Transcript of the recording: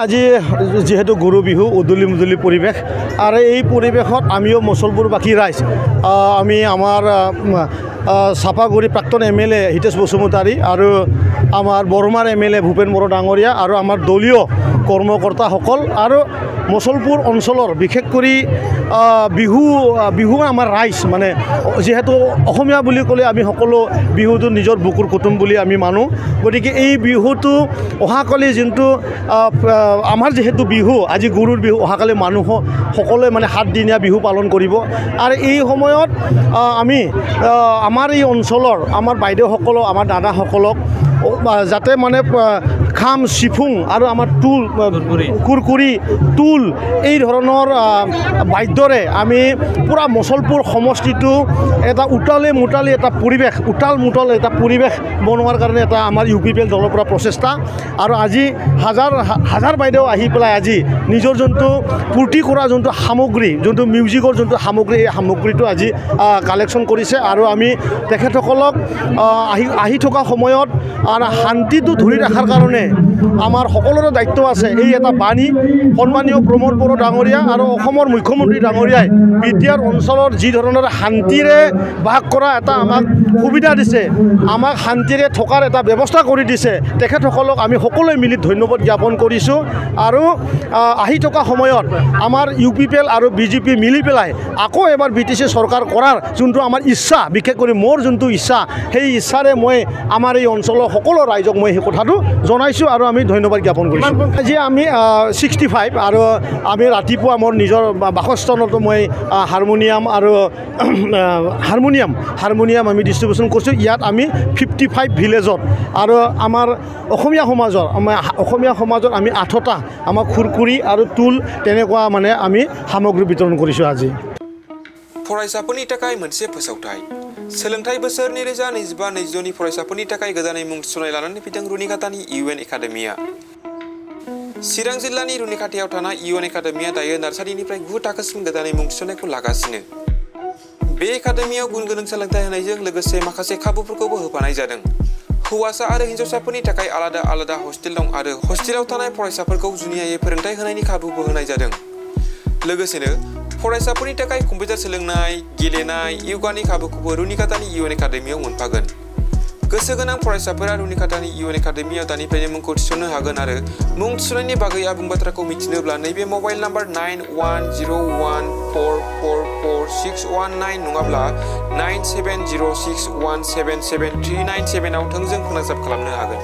আজি যেহেতু গৰু বিহু উদুলি মুদুলি পৰিবেশ আৰ এই পৰিবেশত আমিও মুসলপুৰবাসী ৰাইজ আমি আমাৰ চাপাগুড়ি প্ৰাক্তন MLA হিতেশ বসুমতাৰী আৰু আমাৰ বৰমাৰ MLA ভূপেন বড়ো ডাঙৰীয়া আৰু আমাৰ দলীয় কৰ্মকৰ্তাসকল আৰু মুছলপুৰ অঞ্চলৰ বিশেষ কৰি বিহু আমাৰ ৰাইজ মানে যেহেতু অসমীয়া বুলি ক'লে আমি সকলো বিহুটো নিজৰ বুকুৰ কুটুম বুলি আমি মানো গতিকে এই বিহুটো অহাকালি যোনটো আমাৰ যেহেতু বিহু আজি গৰুৰ বিহু অহাকালি মানুহ সকলোৱে মানে 7 দিনীয়া বিহু পালন কৰিব আৰু এই সময়ত আমি আমাৰ এই অঞ্চলৰ আমাৰ বাইদেউসকলক আমাৰ দাদাসকলক যাতে মানে খাম চিফুং আৰু আমাৰ টুল কুৰকুৰি টুল এই ধৰণৰ বাদ্যৰে আমি পুৰা মুছলপুৰ সমষ্টিটো এটা উটালে মুটালি এটা পৰিৱেশ উটাল মুটাল এটা পৰিৱেশ বনোৱাৰ কাৰণে এটা আমাৰ UPPL দলৰ পৰা প্ৰচেষ্টা আৰু আজি হাজাৰ বাইদেউ আহি পেলাই আজি নিজৰ যোনটো পূৰ্তি কৰা যোনটো সামগ্ৰী যোনটো মিউজিকৰ যোনটো সামগ্ৰী এই সামগ্ৰীটো আজি কালেকশ্যন কৰিছে আৰু আমি তেখেতসকলক আহি থকা সময়ত শান্তিটো ধৰি ৰখাৰ কাৰণে আমাৰ সকলোৰে দায়িত্ব আছে এই এটা বাণী সন্মানীয় প্ৰমোদ বড়ো ডাঙৰীয়া আৰু অসমৰ মুখ্যমন্ত্ৰী ডাঙৰীয়াই বিটিআৰ অঞ্চলৰ যি ধৰণৰ শান্তিৰে বাস কৰা এটা আমাক সুবিধা দিছে আমাক শান্তিৰে থকাৰ এটা ব্যৱস্থা কৰি দিছে তেখেতসকলক আমি সকলোৱে মিলি ধন্যবাদ জ্ঞাপন কৰিছোঁ আৰু আহি থকা সময়ত আমাৰ UPPL আৰু BJP মিলি পেলাই আকৌ এবাৰ BTC চৰকাৰ কৰাৰ যোনটো আমাৰ ইচ্ছা বিশেষ কৰি মোৰ যোনটো ইচ্ছা সেই ইচ্ছাৰে মই আমাৰ এই অঞ্চলৰ সকলো ৰাইজক মই সেই কথাটো জনাইছোঁ আৰু আমি ধন্যবাদ জ্ঞাপন কৰিছোঁ আজি আমি 65 আৰু আমি ৰাতিপুৱা মোৰ নিজৰ বাসস্থানতো মই হাৰমনিয়াম আমি ডিষ্ট্ৰিবিউশ্যন কৰিছোঁ ইয়াত আমি 55 ভিলেজত আৰু আমাৰ অসমীয়া সমাজত আমি 8টা আমাৰ খুৰকুৰি আৰু টুল তেনেকুৱা মানে আমি সামগ্ৰী বিতৰণ কৰিছোঁ আজি फरायसाफोरनि थाखाय मोनसे फोसावथाय सोलोंथाइ बोसोर 2025-2026 नि फरायसाफोरनि थाखाय गोदानै मुं थिसननाय लानानै फैदों रुनिखातानि UN एकाडेमिया चिरां जिल्लानि रुनिखातायाव थानाय UN एकाडेमिया दायो नार्सारिनिफ्राय 9 थाखोसिम गोदानै मुं थिसननायखौ लागासिनो बे एकाडेमियाव गुन गोनां सोलोंथाइ होनायजों लोगोसे माखासे खाबुफोरखौबो होफानाय जादों हौवासा आरो हिन्जावसाफोरनि थाखाय आलादा हस्टेल दं आरो हस्टेलाव थानाय फरायसाफोरखौ जुनियायै फोरोंथाइ होनायनि खाबुबो होनाय जादों लोगोसेनो फरायसाफोरनि थाखाय कम्पिउटार सोलोंनाय गेलेनाय योगानि खाबुखौबो रुनिखातानि UN एकाडेमियाव मोनफागोन गोसो गोनां फरायसाफोरा रुनिखातानि UN एकाडेमियाव दानिफ्रायनो मुंखौ थिसननो हागोन आरो मुं थिसननायनि बागै आबुं बाथ्राखौ मिथिनोब्ला नैबे मबाइल नाम्बार 9101444619 नङाब्ला 9706177397 आव थोंजों फोनांजाब खालामनो हागोन